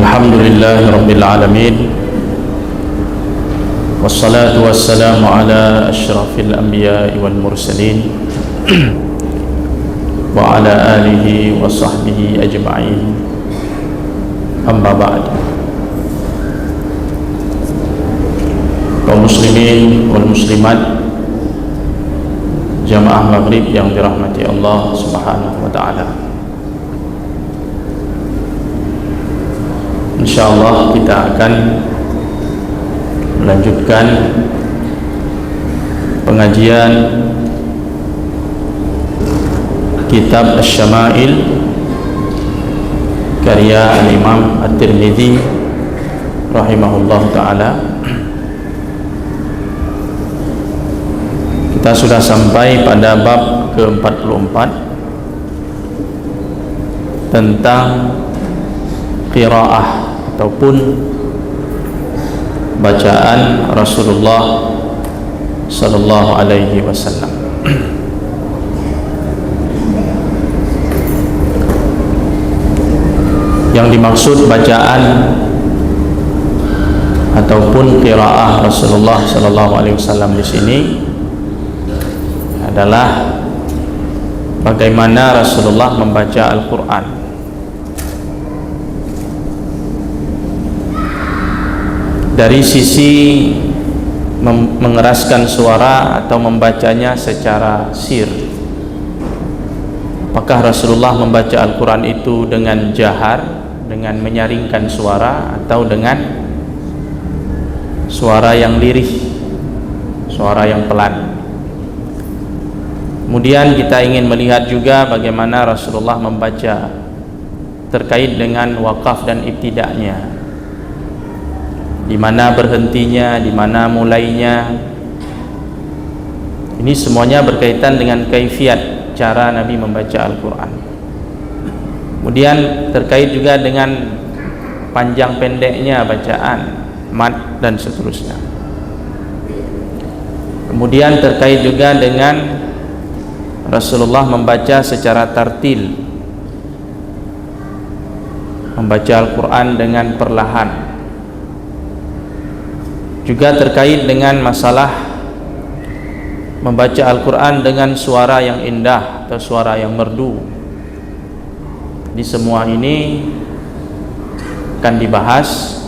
Alhamdulillahi Rabbil Alamin, wassalatu wassalamu ala ashrafil anbiya'i wal mursalin wa ala alihi wa sahbihi ajma'in. Amma ba'd. Kaum muslimin wal muslimat, jamaah maghrib yang dirahmati Allah subhanahu wa ta'ala, insyaallah kita akan melanjutkan pengajian kitab Asy-Syama'il karya Al-Imam At-Tirmidzi rahimahullah ta'ala. Kita sudah sampai pada bab ke-44 tentang qiraah ataupun bacaan Rasulullah sallallahu alaihi wasallam. Yang dimaksud bacaan ataupun qiraah Rasulullah sallallahu alaihi wasallam di sini adalah bagaimana Rasulullah membaca Al-Qur'an. Dari sisi mengeraskan suara atau membacanya secara sir. Apakah Rasulullah membaca Al-Quran itu dengan jahar, dengan menyaringkan suara, atau dengan suara yang lirih, suara yang pelan? Kemudian kita ingin melihat juga bagaimana Rasulullah membaca terkait dengan wakaf dan ibtida'nya, di mana berhentinya, di mana mulainya. Ini semuanya berkaitan dengan kaifiat cara Nabi membaca Al-Quran. Kemudian terkait juga dengan panjang pendeknya bacaan, mad dan seterusnya. Kemudian terkait juga dengan Rasulullah membaca secara tartil, membaca Al-Quran dengan perlahan. Juga terkait dengan masalah membaca Al-Quran dengan suara yang indah atau suara yang merdu. Di semua ini akan dibahas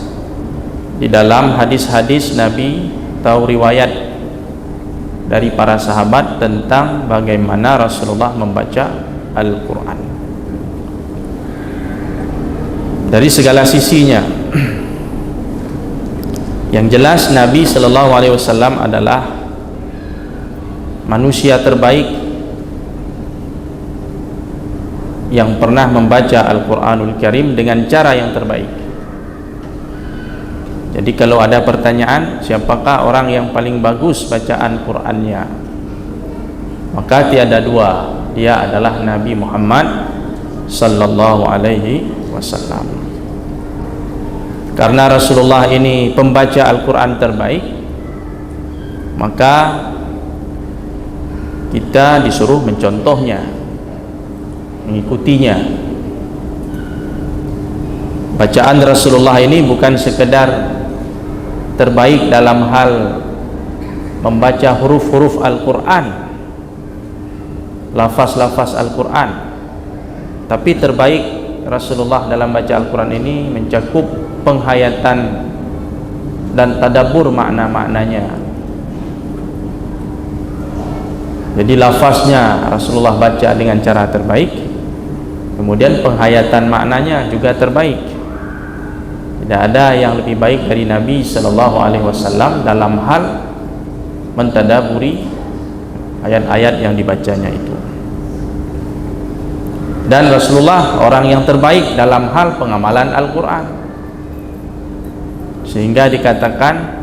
di dalam hadis-hadis Nabi atau riwayat dari para sahabat tentang bagaimana Rasulullah membaca Al-Quran dari segala sisinya. Yang jelas Nabi Sallallahu Alaihi Wasallam adalah manusia terbaik yang pernah membaca Al-Quranul Karim dengan cara yang terbaik. Jadi kalau ada pertanyaan, siapakah orang yang paling bagus bacaan Qur'annya, maka tiada dua, dia adalah Nabi Muhammad Sallallahu Alaihi Wasallam. Karena Rasulullah ini pembaca Al-Quran terbaik, maka kita disuruh mencontohnya, mengikutinya. Bacaan Rasulullah ini bukan sekedar terbaik dalam hal membaca huruf-huruf Al-Quran, lafaz-lafaz Al-Quran, tapi terbaik Rasulullah dalam baca Al-Quran ini mencakup penghayatan dan tadabbur makna-maknanya. Jadi lafaznya Rasulullah baca dengan cara terbaik, kemudian penghayatan maknanya juga terbaik. Tidak ada yang lebih baik dari Nabi Sallallahu Alaihi Wasallam dalam hal mentadaburi ayat-ayat yang dibacanya itu. Dan Rasulullah orang yang terbaik dalam hal pengamalan Al-Quran, sehingga dikatakan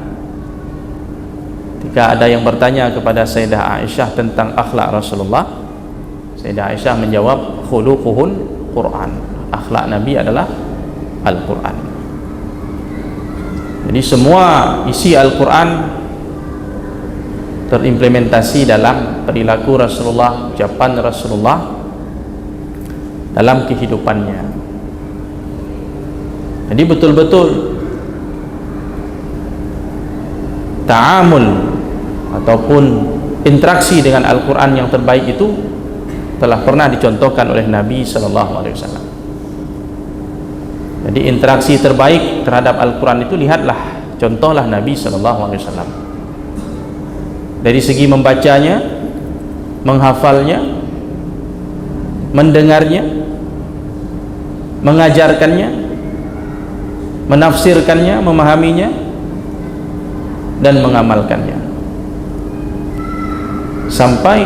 ketika ada yang bertanya kepada Sayyidah Aisyah tentang akhlak Rasulullah, Sayyidah Aisyah menjawab, khuluquhul Quran, akhlak Nabi adalah Al-Quran. Jadi semua isi Al-Quran terimplementasi dalam perilaku Rasulullah, ucapan Rasulullah dalam kehidupannya. Jadi betul-betul ta'amul ataupun interaksi dengan Al-Quran yang terbaik itu telah pernah dicontohkan oleh Nabi SAW. Jadi interaksi terbaik terhadap Al-Quran itu, lihatlah, contohlah Nabi SAW. Dari segi membacanya, menghafalnya, mendengarnya, mengajarkannya, menafsirkannya, memahaminya, dan mengamalkannya, sampai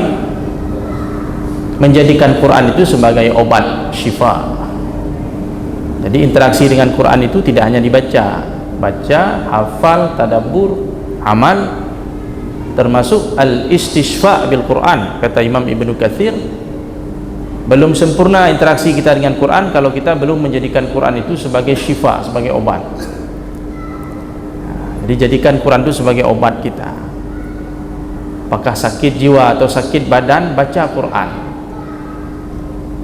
menjadikan Quran itu sebagai obat syifa. Jadi interaksi dengan Quran itu tidak hanya dibaca, baca, hafal, tadabbur, amal, termasuk al-istishfa bil Quran. Kata Imam Ibnu Katsir, belum sempurna interaksi kita dengan Quran kalau kita belum menjadikan Quran itu sebagai syifa, sebagai obat. Jadi jadikan Quran itu sebagai obat kita. Apakah sakit jiwa atau sakit badan, baca Quran.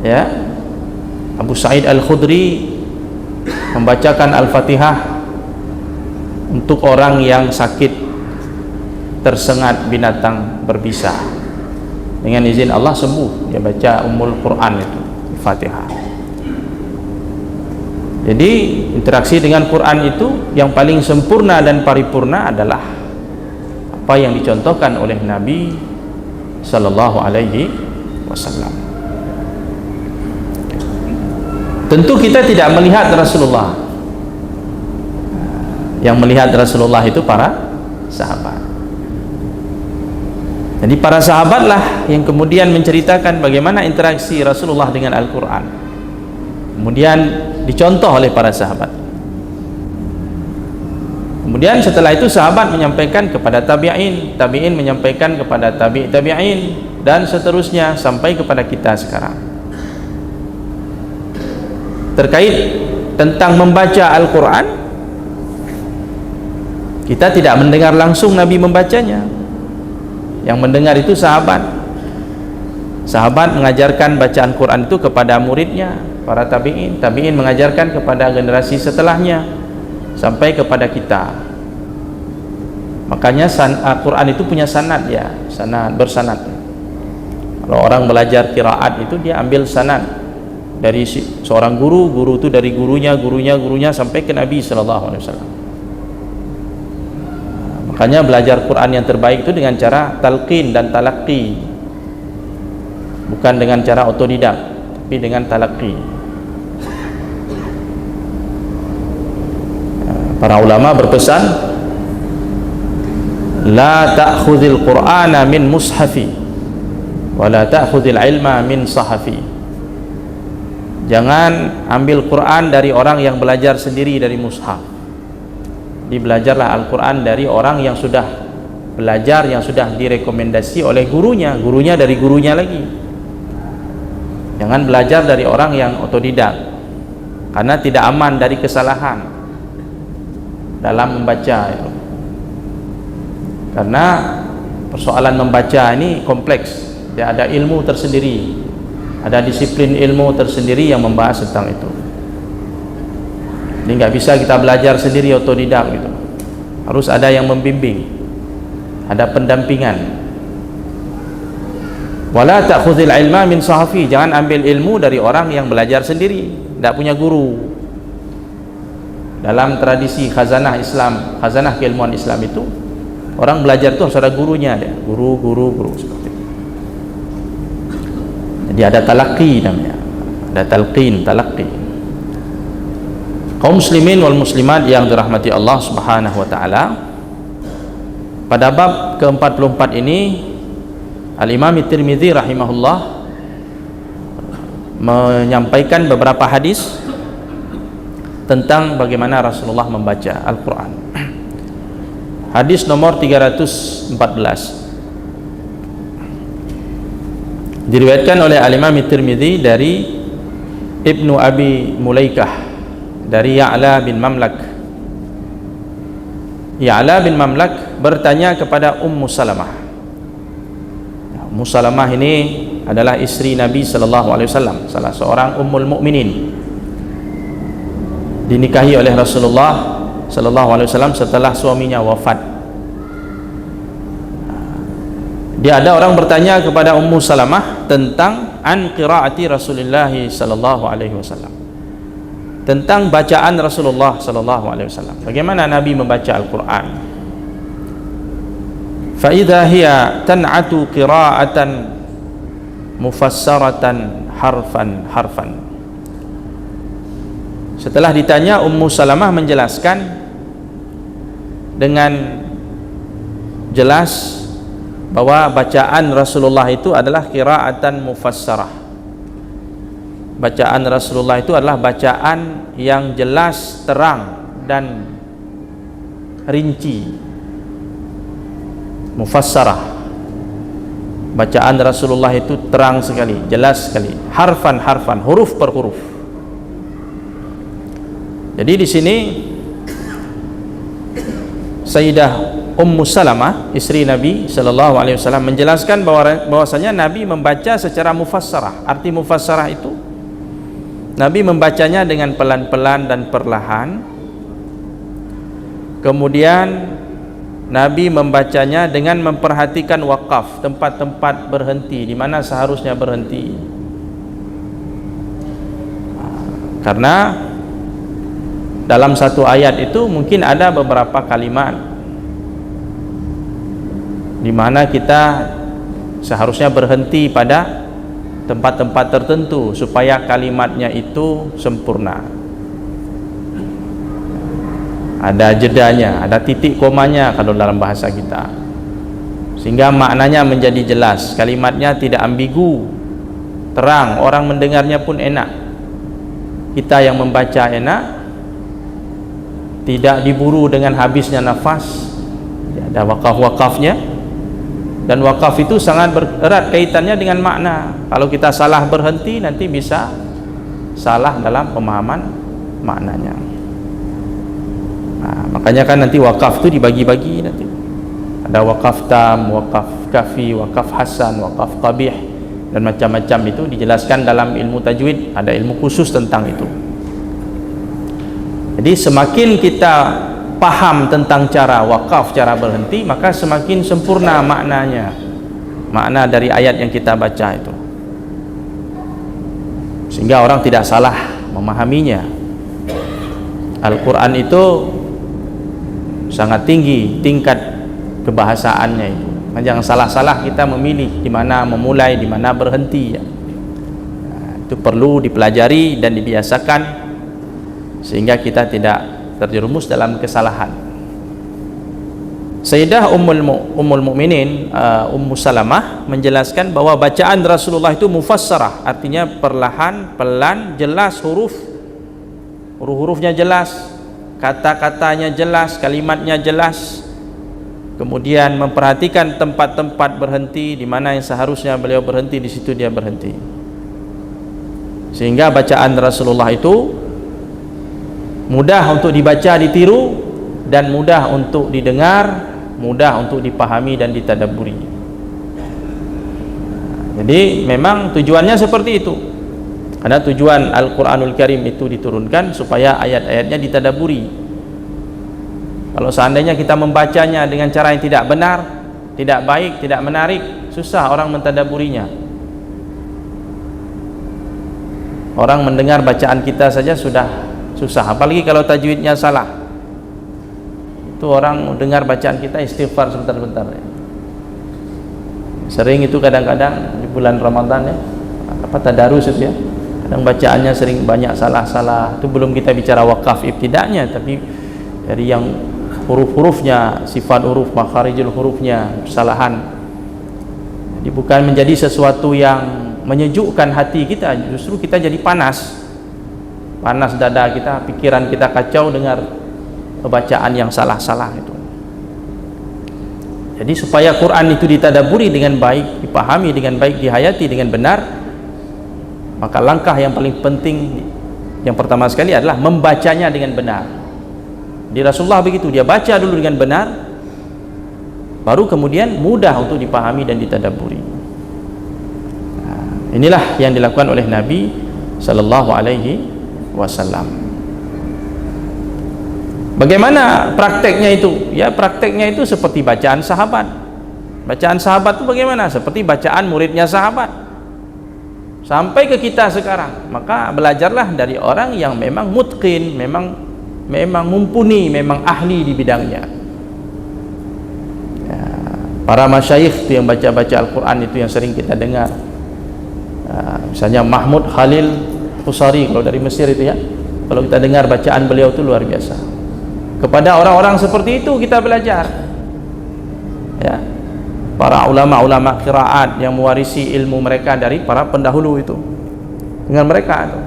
Ya, Abu Sa'id Al-Khudri membacakan Al-Fatihah untuk orang yang sakit tersengat binatang berbisa. Dengan izin Allah sembuh. Dia baca Ummul Quran itu, Al-Fatihah. Jadi interaksi dengan Quran itu yang paling sempurna dan paripurna adalah apa yang dicontohkan oleh Nabi sallallahu alaihi wasallam. Tentu kita tidak melihat Rasulullah. Yang melihat Rasulullah itu para sahabat. Jadi para sahabatlah yang kemudian menceritakan bagaimana interaksi Rasulullah dengan Al-Quran, kemudian dicontoh oleh para sahabat. Kemudian setelah itu sahabat menyampaikan kepada tabi'in, tabi'in menyampaikan kepada tabi'in, dan seterusnya sampai kepada kita sekarang. Terkait tentang membaca Al-Quran, kita tidak mendengar langsung Nabi membacanya. Yang mendengar itu sahabat. Sahabat mengajarkan bacaan Quran itu kepada muridnya, para tabi'in. Tabi'in mengajarkan kepada generasi setelahnya sampai kepada kita. Makanya Quran itu punya sanad, ya, sanad, bersanad. Kalau orang belajar qiraat itu dia ambil sanad dari seorang guru, guru itu dari gurunya sampai ke Nabi SAW. Makanya belajar Quran yang terbaik itu dengan cara talqin dan talaqi, bukan dengan cara otodidak, tapi dengan talaqi. Para ulama berpesan, la ta'khudhil Qur'ana min mushafi wa la ta'khudhil ilma min sahafi. Jangan ambil Quran dari orang yang belajar sendiri dari mushaf. Belajarlah Al-Quran dari orang yang sudah belajar, yang sudah direkomendasi oleh gurunya, gurunya dari gurunya lagi. Jangan belajar dari orang yang otodidak, karena tidak aman dari kesalahan dalam membaca itu. Karena persoalan membaca ini kompleks, dia ada ilmu tersendiri, ada disiplin ilmu tersendiri yang membahas tentang itu. Jadi nggak bisa kita belajar sendiri otodidak gitu. Harus ada yang membimbing, ada pendampingan. Wala ta'khudhil ilma min sahafi, jangan ambil ilmu dari orang yang belajar sendiri, tidak punya guru. Dalam tradisi khazanah Islam, khazanah keilmuan Islam itu, orang belajar itu harus ada gurunya, ada guru seperti itu. Jadi ada talaqi namanya, ada talqin, talaqi. Kaum muslimin wal muslimat yang dirahmati Allah Subhanahu wa taala, pada bab ke-44 ini Al-Imam At-Tirmidzi rahimahullah menyampaikan beberapa hadis tentang bagaimana Rasulullah membaca Al-Quran. Hadis nomor 314 diriwayatkan oleh Al-Imam At-Tirmidzi dari Ibnu Abi Mulaikah dari Ya'la bin Mamlak. Ya'la bin Mamlak bertanya kepada Ummu Salamah. Ummu Salamah ini adalah istri Nabi SAW, salah seorang ummul mukminin. dinikahi oleh Rasulullah sallallahu alaihi wasallam setelah suaminya wafat. Dia ada orang bertanya kepada Ummu Salamah tentang an qiraati Rasulullah sallallahu alaihi wasallam, tentang bacaan Rasulullah sallallahu alaihi wasallam. Bagaimana Nabi membaca Al-Qur'an? Fa idza hiya tan'atu qira'atan mufassaratan harfan. Setelah ditanya, Ummu Salamah menjelaskan dengan jelas bahwa bacaan Rasulullah itu adalah qira'atan mufassarah. Bacaan Rasulullah itu adalah bacaan yang jelas, terang dan rinci. Mufassarah, bacaan Rasulullah itu terang sekali, jelas sekali, harfan, huruf per huruf. Jadi di sini Sayyidah Ummu Salamah, istri Nabi sallallahu alaihi wasallam, menjelaskan bahwasanya Nabi membaca secara mufassarah. Arti mufassarah itu Nabi membacanya dengan pelan-pelan dan perlahan. Kemudian Nabi membacanya dengan memperhatikan wakaf, tempat-tempat berhenti di mana seharusnya berhenti. Karena dalam satu ayat itu mungkin ada beberapa kalimat di mana kita seharusnya berhenti pada tempat-tempat tertentu supaya kalimatnya itu sempurna. Ada jedanya, ada titik komanya kalau dalam bahasa kita, sehingga maknanya menjadi jelas, kalimatnya tidak ambigu, terang, orang mendengarnya pun enak, kita yang membaca enak, tidak diburu dengan habisnya nafas. Ada wakaf-wakafnya, dan wakaf itu sangat erat kaitannya dengan makna. Kalau kita salah berhenti, nanti bisa salah dalam pemahaman maknanya. Makanya kan nanti wakaf itu dibagi-bagi nanti. Ada wakaf tam, wakaf kafi, wakaf hasan, wakaf qabih, dan macam-macam itu dijelaskan dalam ilmu tajwid. Ada ilmu khusus tentang itu. Jadi semakin kita paham tentang cara wakaf, cara berhenti, maka semakin sempurna maknanya, makna dari ayat yang kita baca itu, sehingga orang tidak salah memahaminya. Al-Quran itu sangat tinggi tingkat kebahasaannya itu. Jangan salah-salah kita memilih di mana memulai, di mana berhenti ya. Itu perlu dipelajari dan dibiasakan sehingga kita tidak terjerumus dalam kesalahan. Sayyidah Ummul Mukminin Ummu Salamah menjelaskan bahwa bacaan Rasulullah itu mufassarah, artinya perlahan, pelan, jelas, huruf-hurufnya jelas, kata-katanya jelas, kalimatnya jelas. Kemudian memperhatikan tempat-tempat berhenti, di mana yang seharusnya beliau berhenti, di situ dia berhenti. Sehingga bacaan Rasulullah itu mudah untuk dibaca, ditiru, dan mudah untuk didengar, mudah untuk dipahami dan ditadabburi. Jadi memang tujuannya seperti itu. Ada tujuan Al-Quranul Karim itu diturunkan supaya ayat-ayatnya ditadabburi. Kalau seandainya kita membacanya dengan cara yang tidak benar, tidak baik, tidak menarik, susah orang mentadabburinya. Orang mendengar bacaan kita saja sudah susah, apalagi kalau tajwidnya salah. Itu orang dengar bacaan kita istighfar sebentar-bentar ya. Sering itu kadang-kadang di bulan Ramadan ya, tadarus itu ya, kadang bacaannya sering banyak salah-salah. Itu belum kita bicara wakaf ibtidanya, tapi dari yang huruf-hurufnya, sifat huruf, makharijul hurufnya, kesalahan. Jadi bukan menjadi sesuatu yang menyejukkan hati kita, justru kita jadi panas dada kita, pikiran kita kacau dengar bacaan yang salah-salah itu. Jadi supaya Quran itu ditadabburi dengan baik, dipahami dengan baik, dihayati dengan benar, maka langkah yang paling penting yang pertama sekali adalah membacanya dengan benar. Di Rasulullah begitu, dia baca dulu dengan benar, baru kemudian mudah untuk dipahami dan ditadabburi. Nah, inilah yang dilakukan oleh Nabi sallallahu alaihi wasallam. Bagaimana prakteknya itu? Ya, prakteknya itu seperti bacaan sahabat. Bacaan sahabat itu bagaimana? Seperti bacaan muridnya sahabat sampai ke kita sekarang. Maka belajarlah dari orang yang memang mutqin, memang mumpuni, memang ahli di bidangnya. Ya, para masyayikh itu yang baca-baca Al-Quran itu yang sering kita dengar. Misalnya Mahmud Khalil Husari kalau dari Mesir itu ya, kalau kita dengar bacaan beliau itu luar biasa. Kepada orang-orang seperti itu kita belajar, ya, para ulama-ulama qiraat yang mewarisi ilmu mereka dari para pendahulu itu, dengan mereka itu.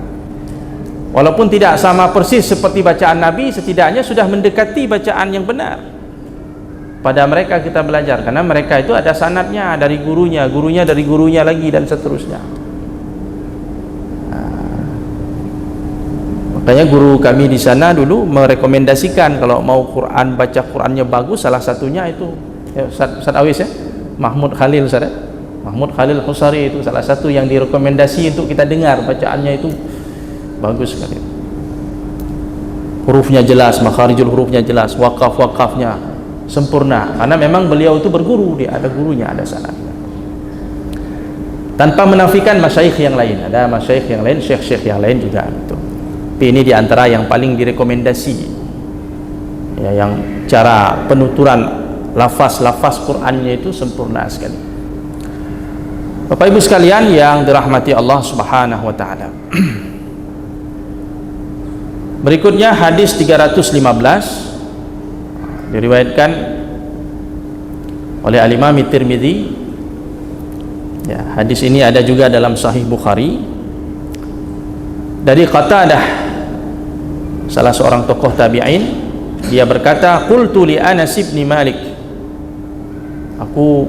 Walaupun tidak sama persis seperti bacaan Nabi, setidaknya sudah mendekati bacaan yang benar. Pada mereka kita belajar, karena mereka itu ada sanadnya dari gurunya, gurunya dari gurunya lagi, dan seterusnya. Makanya guru kami di sana dulu merekomendasikan kalau mau Quran, baca Qurannya bagus, salah satunya itu ya, Ustaz Awis ya, Mahmud Khalil, Ustaz, Mahmud Khalil Husari itu salah satu yang direkomendasi untuk kita dengar, bacaannya itu bagus sekali. Hurufnya jelas, makharijul hurufnya jelas, wakaf-wakafnya sempurna, karena memang beliau itu berguru, dia ada gurunya, ada sanadnya. Tanpa menafikan masyayikh yang lain, ada masyayikh yang lain, syekh-syekh yang lain juga itu. Tapi ini diantara yang paling direkomendasi, ya, yang cara penuturan lafaz-lafaz Qur'annya itu sempurna sekali. Bapak Ibu sekalian yang dirahmati Allah Subhanahu wa taala. Berikutnya hadis 315 diriwayatkan oleh Al-Imam Tirmidzi. Ya, hadis ini ada juga dalam Sahih Bukhari dari Qatadah, salah seorang tokoh tabi'in. Dia berkata, qultu li Anas bin Malik, aku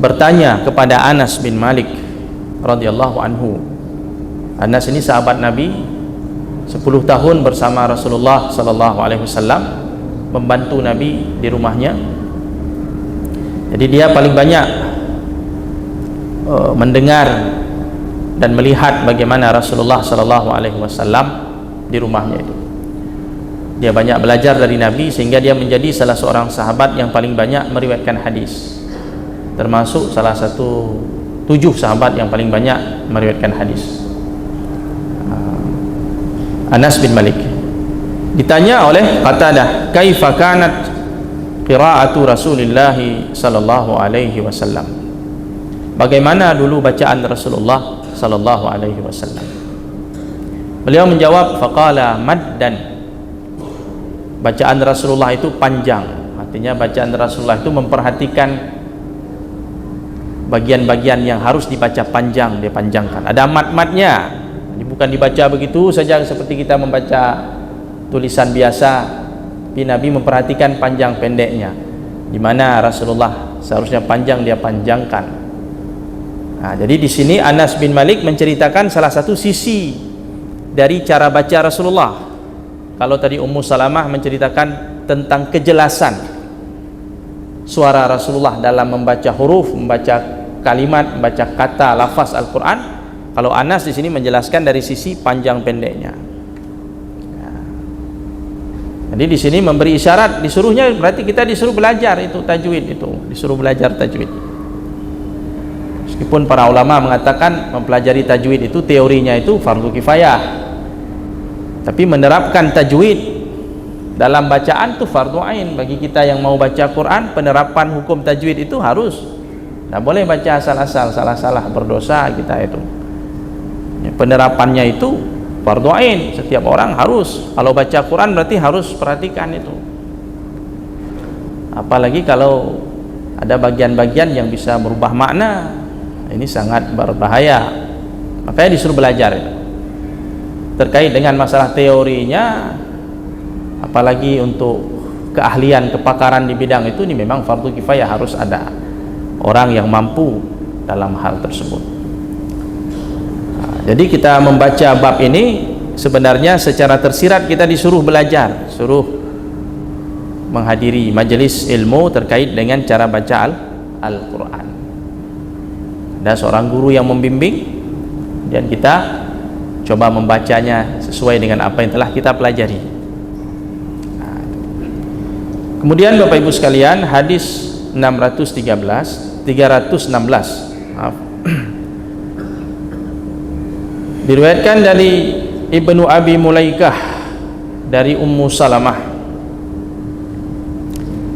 bertanya kepada Anas bin Malik radhiyallahu anhu. Anas ini sahabat Nabi, 10 tahun bersama Rasulullah sallallahu alaihi wasallam, membantu Nabi di rumahnya. Jadi dia paling banyak mendengar dan melihat bagaimana Rasulullah sallallahu alaihi wasallam di rumahnya itu. Dia banyak belajar dari Nabi sehingga dia menjadi salah seorang sahabat yang paling banyak meriwayatkan hadis, termasuk salah satu 7 sahabat yang paling banyak meriwayatkan hadis. Anas bin Malik ditanya oleh Qatadah, kaifa kanat qiraatu Rasulillah sallallahu alaihi wasallam, bagaimana dulu bacaan Rasulullah sallallahu alaihi wasallam? Beliau menjawab, faqala maddan, bacaan Rasulullah itu panjang. Artinya bacaan Rasulullah itu memperhatikan bagian-bagian yang harus dibaca panjang, dia panjangkan, ada mat-matnya. Jadi bukan dibaca begitu saja seperti kita membaca tulisan biasa, tapi Nabi memperhatikan panjang pendeknya, di mana Rasulullah seharusnya panjang dia panjangkan. Nah, jadi di sini Anas bin Malik menceritakan salah satu sisi dari cara baca Rasulullah. Kalau tadi Ummu Salamah menceritakan tentang kejelasan suara Rasulullah dalam membaca huruf, membaca kalimat, membaca kata, lafaz Al-Quran. Kalau Anas di sini menjelaskan dari sisi panjang pendeknya. Jadi di sini memberi isyarat, disuruhnya berarti kita disuruh belajar itu tajwid, itu disuruh belajar tajwid. Meskipun para ulama mengatakan mempelajari tajwid itu teorinya itu fardu kifayah, tapi menerapkan tajwid dalam bacaan itu fardu ain bagi kita yang mau baca Quran. Penerapan hukum tajwid itu harus, tidak boleh baca asal-asal, salah-salah berdosa kita itu. Penerapannya itu fardu ain, setiap orang harus, kalau baca Quran berarti harus perhatikan itu. Apalagi kalau ada bagian-bagian yang bisa berubah makna, ini sangat berbahaya. Makanya disuruh belajar itu. Terkait dengan masalah teorinya, apalagi untuk keahlian, kepakaran di bidang itu, ini memang fardu kifayah, harus ada orang yang mampu dalam hal tersebut. Nah, jadi kita membaca bab ini sebenarnya secara tersirat kita disuruh belajar, suruh menghadiri majelis ilmu terkait dengan cara baca Al-Quran. Ada seorang guru yang membimbing dan kita coba membacanya sesuai dengan apa yang telah kita pelajari. Nah, Kemudian Bapak Ibu sekalian, hadis 316 maaf, diriwayatkan dari Ibnu Abi Mulaikah dari Ummu Salamah.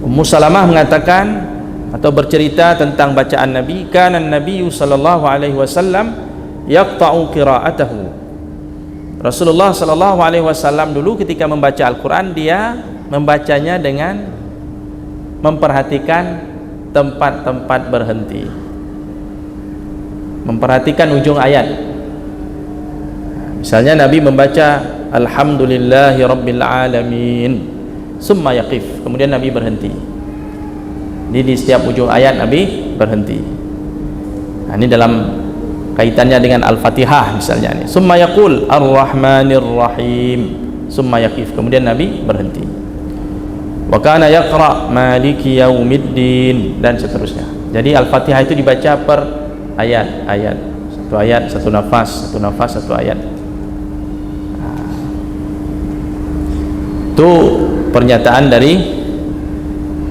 Ummu Salamah mengatakan atau bercerita tentang bacaan Nabi, kana Nabi sallallahu alaihi wasallam yaqta'u qira'atahu. Rasulullah sallallahu alaihi wasallam dulu ketika membaca Al-Qur'an, dia membacanya dengan memperhatikan tempat-tempat berhenti, memperhatikan ujung ayat. Misalnya Nabi membaca Alhamdulillahi Rabbil Alamin, summa yaqif, kemudian Nabi berhenti. Jadi di setiap ujung ayat Nabi berhenti. Nah, ini dalam kaitannya dengan Al-Fatihah misalnya ini. Summa yaqul Ar-Rahmanir Rahim, summa yaqif, kemudian Nabi berhenti. Wa kana yaqra Maliki Yaumiddin, dan seterusnya. Jadi Al-Fatihah itu dibaca per ayat-ayat. Satu ayat, satu nafas, satu nafas, satu ayat. Itu pernyataan dari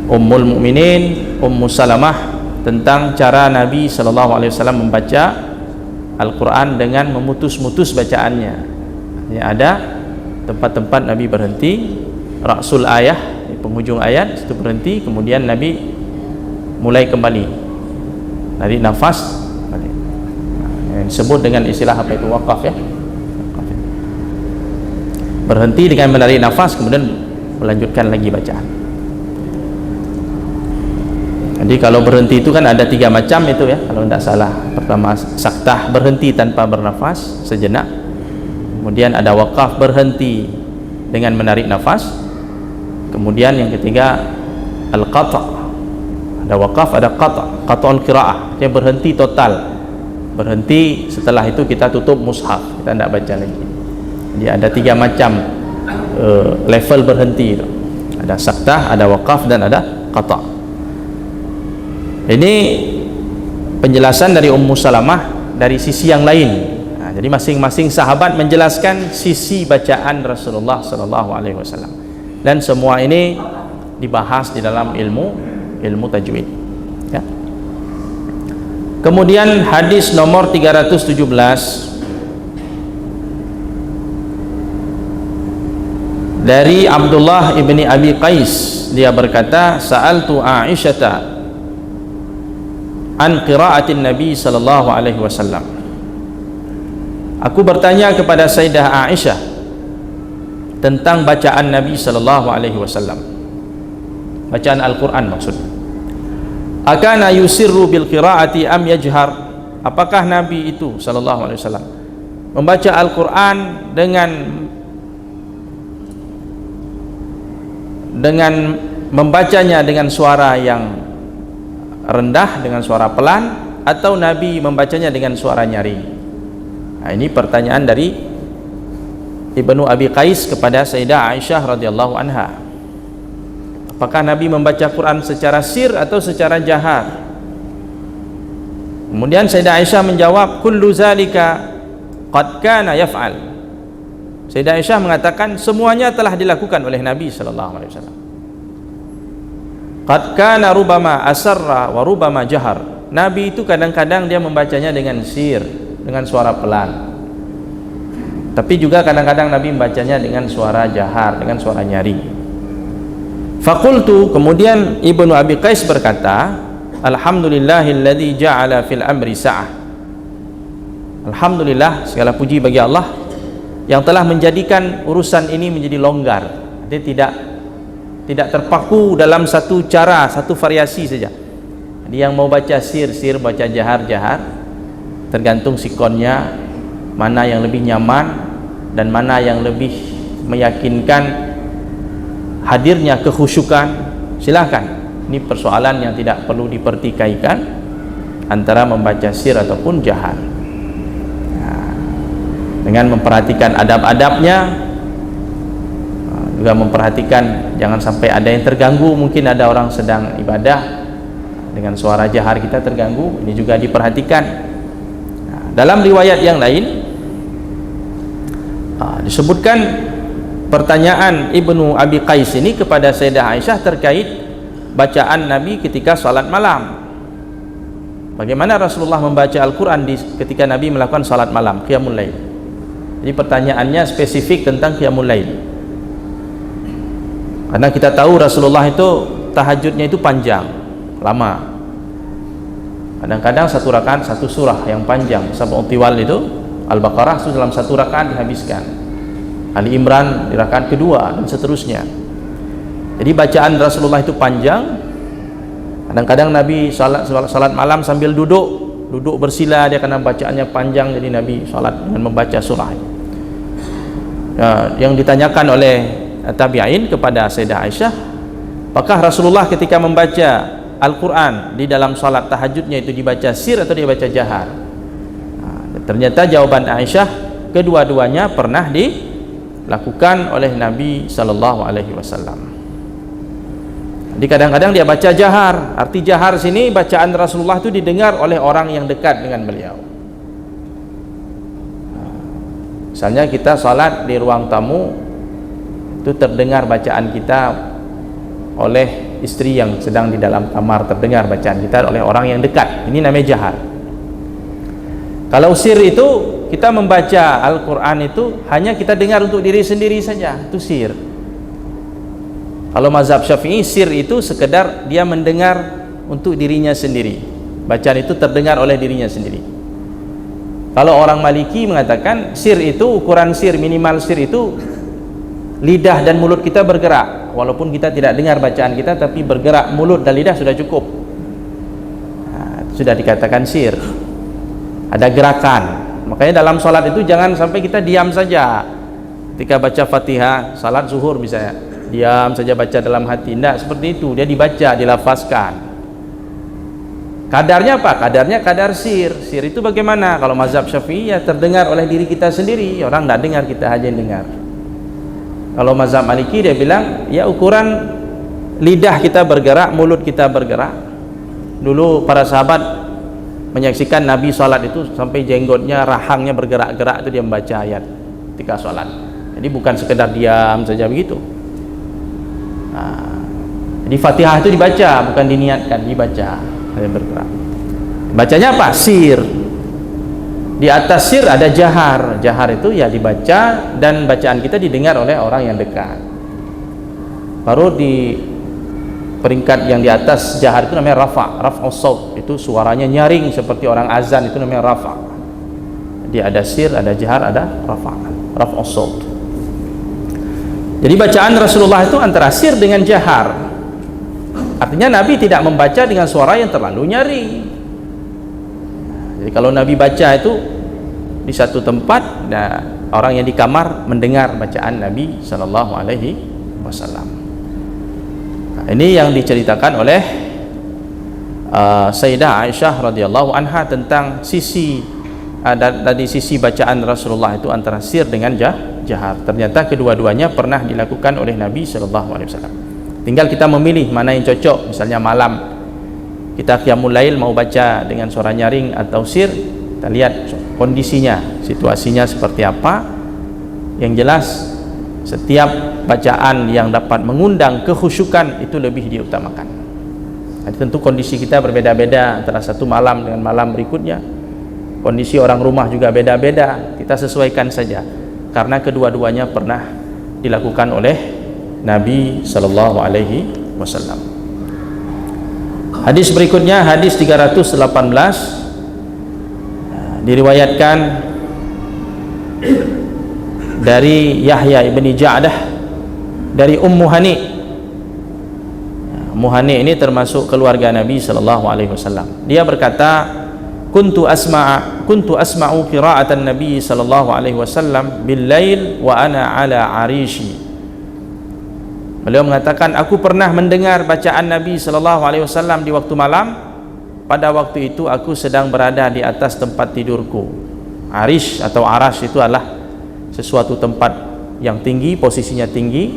Ummul Mukminin Ummu Salamah tentang cara Nabi sallallahu alaihi wasallam membaca Al-Qur'an dengan memutus-mutus bacaannya. Ya, ada tempat-tempat Nabi berhenti, ra'sul ayah, di penghujung ayat itu berhenti, kemudian Nabi mulai kembali dari nafas balik. Yang disebut dengan istilah apa itu, waqaf ya. Berhenti dengan menarik nafas, kemudian melanjutkan lagi bacaan. Jadi kalau berhenti itu kan ada 3 macam itu ya, kalau tidak salah. Pertama saktah, berhenti tanpa bernafas sejenak. Kemudian ada waqaf, berhenti dengan menarik nafas. Kemudian yang ketiga al-qata'. Ada waqaf, ada qata', qata'ul qira'ah, yang berhenti total. Berhenti, setelah itu kita tutup mushaf, kita tidak baca lagi. Jadi ada 3 macam level berhenti itu. Ada saktah, ada waqaf, dan ada qata'. Ini penjelasan dari Ummu Salamah dari sisi yang lain. Nah, jadi masing-masing sahabat menjelaskan sisi bacaan Rasulullah sallallahu alaihi wasallam. Dan semua ini dibahas di dalam ilmu tajwid. Ya. Kemudian hadis nomor 317 dari Abdullah ibni Abi Qais, dia berkata, sa'altu Aisyata an qira'atin Nabi sallallahu alaihi wasallam. Aku bertanya kepada Sayyidah Aisyah tentang bacaan Nabi sallallahu alaihi wasallam, bacaan Al-Qur'an maksudnya. Akana yusirru bil qira'ati am yajhar? Apakah Nabi itu sallallahu alaihi wasallam membaca Al-Qur'an dengan membacanya dengan suara yang rendah, dengan suara pelan, atau Nabi membacanya dengan suara nyaring? Nah, ini pertanyaan dari Ibnu Abi Qais kepada Sayyidah Aisyah radhiyallahu anha. Apakah Nabi membaca Quran secara sir atau secara jahar? Kemudian Sayyidah Aisyah menjawab, kullu zalika qad kana yaf'al. Sayyidah Aisyah mengatakan semuanya telah dilakukan oleh Nabi sallallahu alaihi wasallam. Qad kana rubama asarra wa rubama jahar. Nabi itu kadang-kadang dia membacanya dengan sir, dengan suara pelan. Tapi juga kadang-kadang Nabi membacanya dengan suara jahar, dengan suara nyaring. Faqultu, kemudian Ibnu Abi Qais berkata, alhamdulillahilladzi ja'ala fil amri sa'ah. Alhamdulillah, segala puji bagi Allah yang telah menjadikan urusan ini menjadi longgar. Dia tidak terpaku dalam satu cara, satu variasi saja. Jadi yang mau baca sir, baca jahar, tergantung sikonnya, mana yang lebih nyaman dan mana yang lebih meyakinkan hadirnya kekhusyukan, silahkan. Ini persoalan yang tidak perlu dipertikaikan antara membaca sir ataupun jahar. Dengan memperhatikan adab-adabnya, juga memperhatikan jangan sampai ada yang terganggu. Mungkin ada orang sedang ibadah, dengan suara jahar kita terganggu, ini juga diperhatikan. Dalam riwayat yang lain disebutkan pertanyaan Ibnu Abi Qais ini kepada Sayyidah Aisyah terkait bacaan Nabi ketika salat malam. Bagaimana Rasulullah membaca Al-Quran ketika Nabi melakukan salat malam, qiyamul lail. Jadi pertanyaannya spesifik tentang qiyamul lail. Karena kita tahu Rasulullah itu tahajudnya itu panjang, lama. Kadang-kadang satu rakaat satu surah yang panjang, sab'ut tiwal itu Al-Baqarah itu dalam satu rakaat dihabiskan. Ali Imran di rakaat kedua dan seterusnya. Jadi bacaan Rasulullah itu panjang. Kadang-kadang Nabi salat malam sambil duduk bersila, dia karena bacaannya panjang, jadi Nabi salat dengan membaca surah. Yang ditanyakan oleh tabi'in kepada Sayyidah Aisyah, apakah Rasulullah ketika membaca Al-Quran di dalam salat tahajudnya itu dibaca sir atau dibaca jahar? Ternyata jawaban Aisyah, kedua-duanya pernah dilakukan oleh Nabi Sallallahu Alaihi Wasallam. Jadi kadang-kadang dia baca jahar. Arti jahar sini, bacaan Rasulullah itu didengar oleh orang yang dekat dengan beliau. Misalnya kita salat di ruang tamu, itu terdengar bacaan kita oleh istri yang sedang di dalam kamar, terdengar bacaan kita oleh orang yang dekat. Ini namanya jahar. Kalau sir itu, kita membaca Al-Quran itu hanya kita dengar untuk diri sendiri saja, itu sir. Kalau mazhab Syafi'i, sir itu sekedar dia mendengar untuk dirinya sendiri, bacaan itu terdengar oleh dirinya sendiri. Kalau orang Maliki mengatakan sir itu, ukuran sir, minimal sir itu lidah dan mulut kita bergerak, walaupun kita tidak dengar bacaan kita, tapi bergerak mulut dan lidah sudah cukup. Sudah dikatakan sir, ada gerakan. Makanya dalam salat itu jangan sampai kita diam saja ketika baca Fatihah, salat zuhur misalnya, diam saja baca dalam hati. Tidak seperti itu, dia dibaca, dilafazkan. Kadarnya apa? Kadarnya kadar sir. Sir itu bagaimana? Kalau mazhab Syafi'i ya terdengar oleh diri kita sendiri, orang tidak dengar, kita aja yang dengar. Kalau mazhab Maliki dia bilang ya ukuran lidah kita bergerak, mulut kita bergerak. Dulu para sahabat menyaksikan Nabi sholat itu sampai jenggotnya, rahangnya bergerak-gerak, itu dia membaca ayat ketika sholat. Jadi bukan sekedar diam saja begitu. Jadi Fatihah itu dibaca, bukan diniatkan, dibaca, ada bergerak. Bacanya apa? Sir. Di atas sir ada jahar. Jahar itu ya dibaca dan bacaan kita didengar oleh orang yang dekat. Baru di peringkat yang di atas jahar itu namanya raf'us shaut. Itu suaranya nyaring seperti orang azan, itu namanya rafa'. Jadi ada sir, ada jahar, ada raf'us shaut. Jadi bacaan Rasulullah itu antara sir dengan jahar. Artinya Nabi tidak membaca dengan suara yang terlalu nyaring. Jadi kalau Nabi baca itu di satu tempat, nah, orang yang di kamar mendengar bacaan Nabi Sallallahu Alaihi Wasallam. Nah, ini yang diceritakan oleh Sayyidah Aisyah radhiyallahu anha tentang sisi dari sisi bacaan Rasulullah itu antara sir dengan jahar. Ternyata kedua-duanya pernah dilakukan oleh Nabi Sallallahu Alaihi Wasallam. Tinggal kita memilih mana yang cocok. Misalnya malam kita qiyamul lail mau baca dengan suara nyaring atau sir, kita lihat kondisinya, situasinya seperti apa. Yang jelas setiap bacaan yang dapat mengundang kekhusyukan itu lebih diutamakan. Nah, tentu kondisi kita berbeda-beda antara satu malam dengan malam berikutnya. Kondisi orang rumah juga beda-beda, kita sesuaikan saja, karena kedua-duanya pernah dilakukan oleh Nabi Sallallahu Alaihi Wasallam. Hadis berikutnya, hadis 318, diriwayatkan dari Yahya ibni Ja'dah dari Ummu Hani. Ummu Hani ini termasuk keluarga Nabi Sallallahu Alaihi Wasallam. Dia berkata, kuntu asma'u qira'atan Nabi Sallallahu Alaihi Wasallam bil lail wa ana ala arishi. Beliau mengatakan, aku pernah mendengar bacaan Nabi Sallallahu Alaihi Wasallam di waktu malam. Pada waktu itu aku sedang berada di atas tempat tidurku. Arish atau arash itu adalah sesuatu tempat yang tinggi, posisinya tinggi.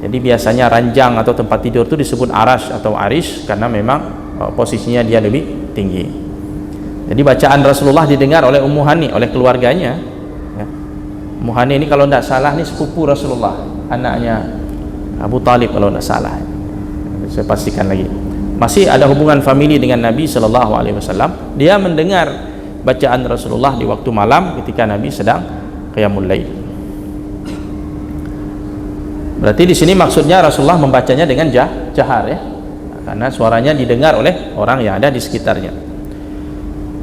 Jadi biasanya ranjang atau tempat tidur itu disebut arash atau arish karena memang posisinya dia lebih tinggi. Jadi bacaan Rasulullah didengar oleh Ummu Hani, oleh keluarganya. Ummu Hani ini kalau tidak salah ini sepupu Rasulullah. anaknya Abu Talib kalau tidak salah. Saya pastikan lagi. Masih ada hubungan famili dengan Nabi sallallahu alaihi wasallam. Dia mendengar bacaan Rasulullah di waktu malam ketika Nabi sedang qiyamul lail. Berarti di sini maksudnya Rasulullah membacanya dengan jahar ya. Karena suaranya didengar oleh orang yang ada di sekitarnya.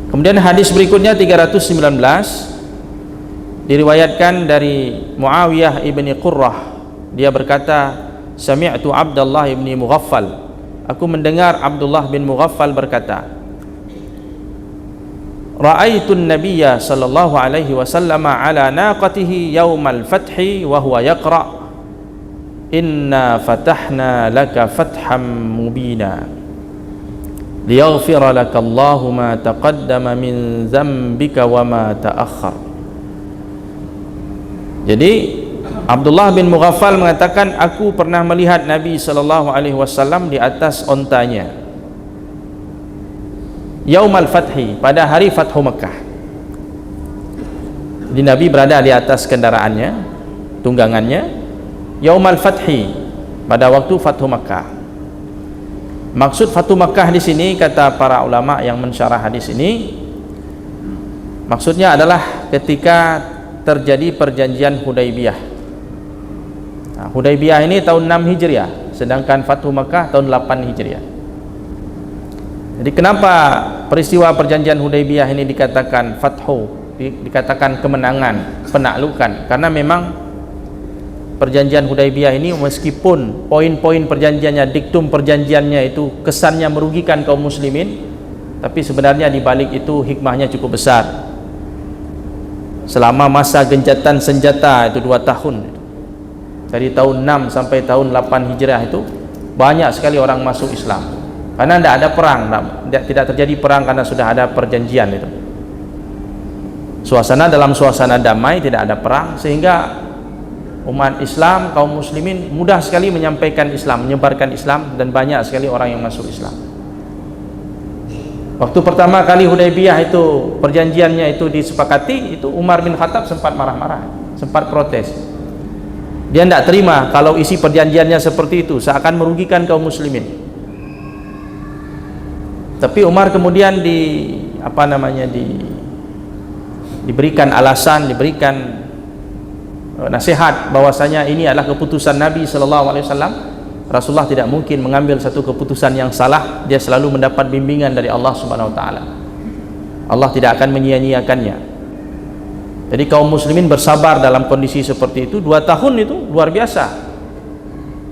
Kemudian hadis berikutnya 319 diriwayatkan dari Muawiyah ibni Qurrah. Dia berkata, sami'tu Abdullah ibni Mughaffal, aku mendengar Abdullah bin Mughaffal berkata, ra'aitun nabiyya sallallahu alaihi wasallam ala naqatihi yaumal fathi wa huwa yaqra' inna fatahna laka fatham mubina liyaghfira laka Allahu ma taqaddama min dzambika wa ma ta'akhkhar. Jadi Abdullah bin Mughaffal mengatakan, aku pernah melihat Nabi sallallahu alaihi wasallam di atas ontanya yaumal fathi, pada hari Fathu Makkah. Jadi Nabi berada di atas kendaraannya, tunggangannya yaumal fathi, pada waktu Fathu Makkah. Maksud Fathu Makkah di sini, kata para ulama yang mensyarah hadis ini, maksudnya adalah ketika terjadi perjanjian Hudaybiyah. Nah, Hudaybiyah ini tahun 6 Hijriah, sedangkan Fathu Makkah tahun 8 Hijriah. Jadi kenapa peristiwa perjanjian Hudaybiyah ini dikatakan fathu, dikatakan kemenangan, penaklukan? Karena memang perjanjian Hudaybiyah ini meskipun poin-poin perjanjiannya, diktum perjanjiannya itu kesannya merugikan kaum muslimin, tapi sebenarnya di balik itu hikmahnya cukup besar. Selama masa gencatan senjata itu 2 tahun, dari tahun 6 sampai tahun 8 Hijriah itu banyak sekali orang masuk Islam. Karena tidak ada perang, tidak terjadi perang karena sudah ada perjanjian itu. Suasana dalam suasana damai, tidak ada perang, sehingga umat Islam, kaum muslimin mudah sekali menyampaikan Islam, menyebarkan Islam, dan banyak sekali orang yang masuk Islam. Waktu pertama kali Hudaybiyah itu perjanjiannya itu disepakati, itu Umar bin Khattab sempat marah-marah, sempat protes. Dia tidak terima kalau isi perjanjiannya seperti itu, seakan merugikan kaum muslimin. Tapi Umar kemudian diberikan alasan, diberikan nasihat bahwasanya ini adalah keputusan Nabi sallallahu alaihi wasallam. Rasulullah tidak mungkin mengambil satu keputusan yang salah. Dia selalu mendapat bimbingan dari Allah Subhanahu wa taala. Allah tidak akan menyia-nyiakannya. Jadi kaum muslimin bersabar dalam kondisi seperti itu 2 tahun, itu luar biasa.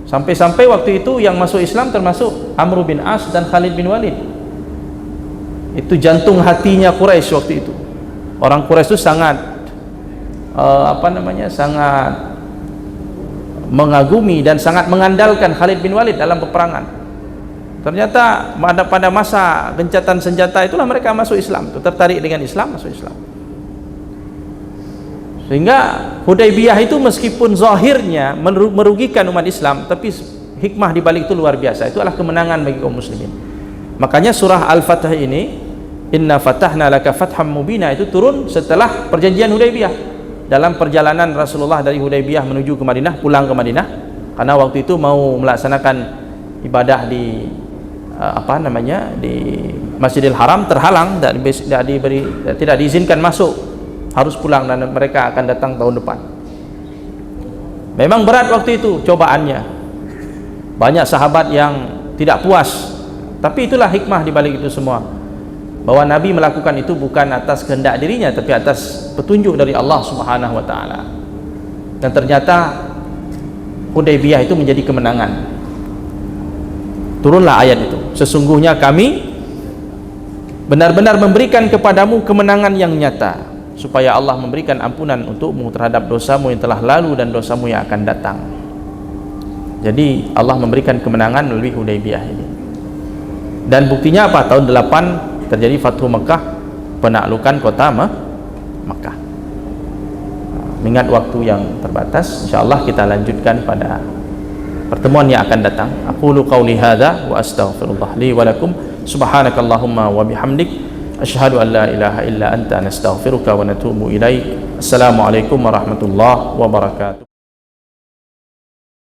Sampai-sampai waktu itu yang masuk Islam termasuk Amr bin As dan Khalid bin Walid. Itu jantung hatinya Quraisy waktu itu. Orang Quraisy itu sangat sangat mengagumi dan sangat mengandalkan Khalid bin Walid dalam peperangan. Ternyata pada masa gencatan senjata itulah mereka masuk Islam, tertarik dengan Islam, masuk Islam. Sehingga Hudaybiyah itu meskipun zahirnya merugikan umat Islam, tapi hikmah di balik itu luar biasa. Itu adalah kemenangan bagi kaum muslimin. Makanya surah Al-Fatih ini, inna fatahna laka fatham mubina, itu turun setelah perjanjian Hudaybiyah. Dalam perjalanan Rasulullah dari Hudaybiyah menuju ke Madinah, pulang ke Madinah, karena waktu itu mau melaksanakan ibadah di di Masjidil Haram, terhalang, tidak diizinkan masuk, harus pulang, dan mereka akan datang tahun depan. Memang berat waktu itu cobaannya, banyak sahabat yang tidak puas, tapi itulah hikmah di balik itu semua, bahwa Nabi melakukan itu bukan atas kehendak dirinya, tapi atas petunjuk dari Allah Subhanahu wa taala. Dan ternyata Hudaybiyah itu menjadi kemenangan. Turunlah ayat itu, sesungguhnya kami benar-benar memberikan kepadamu kemenangan yang nyata, supaya Allah memberikan ampunan untukmu terhadap dosamu yang telah lalu dan dosamu yang akan datang. Jadi Allah memberikan kemenangan melalui Hudaybiyah ini. Dan buktinya apa? Tahun 8 terjadi Fathu Makkah, penaklukan kota Makkah. Mengingat waktu yang terbatas, insyaallah kita lanjutkan pada pertemuan yang akan datang. Aqulu qauli hadza wa astaghfirullah li wa lakum. Subhanakallahumma wa bihamdik, asyhadu an la ilaha illa anta, nastaghfiruka wa natubu ilaik. Assalamualaikum warahmatullahi wabarakatuh.